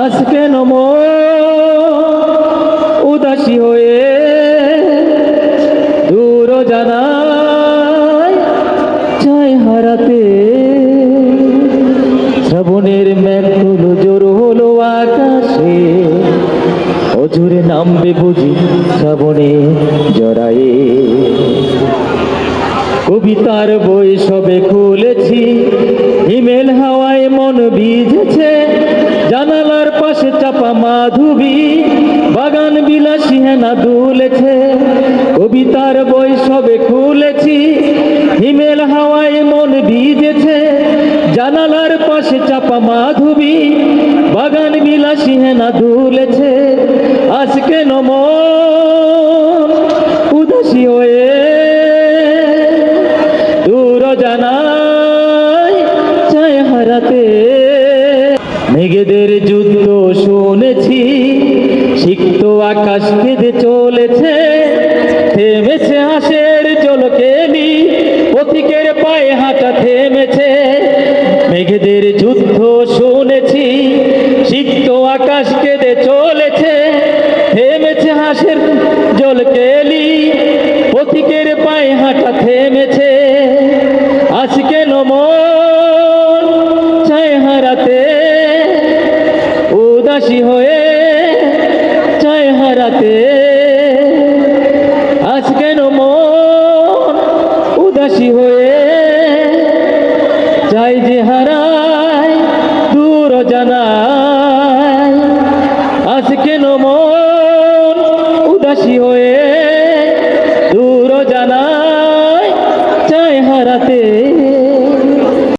আজকে নম উদাসী হয়ে দূর জানাই চাই হারাতে। শ্রাবণের মেঘগুলো জোর হলো আকাশে, অজুরে নামবে বুঝি শ্রাবণে জড়ায়ে। কবিতার বই সবে খুলেছি, হিমেল হাওয়ায় মন ভিজেছে। জানালার পাশে চাপা মাধুবী, বাগান বিলাসী হেনা দুলেছে। কবিতার বই সবে খুলেছি, হিমেল হাওয়ায় মন ভিজেছে। জানালার পাশে চাপা মাধুবী, বাগান বিলাসী হেনা দুলেছে। আজকে নম উদাসী হয়ে দূর জানাই চাই হারাতে। মেঘেদের যুদ্ধ শুনেছি, সিক্ত আকাশ কেঁদে চলেছে। থেমেছে হাঁসের জলকেলি, পথিকের পায়ে হাঁটা থেমেছে। মেঘেদের যুদ্ধ শুনেছি, সিক্ত আকাশ কেঁদে চলেছে। থেমেছে হাঁসের জলকেলি, পথিকের পায়ে হাঁটা থেমেছে। আজকে নম চাই হারাতে, উদাসী হয়ে চাই হারাতে। আজকে নম উদাসী হয়ে চাই যে হারাই দূর জানা।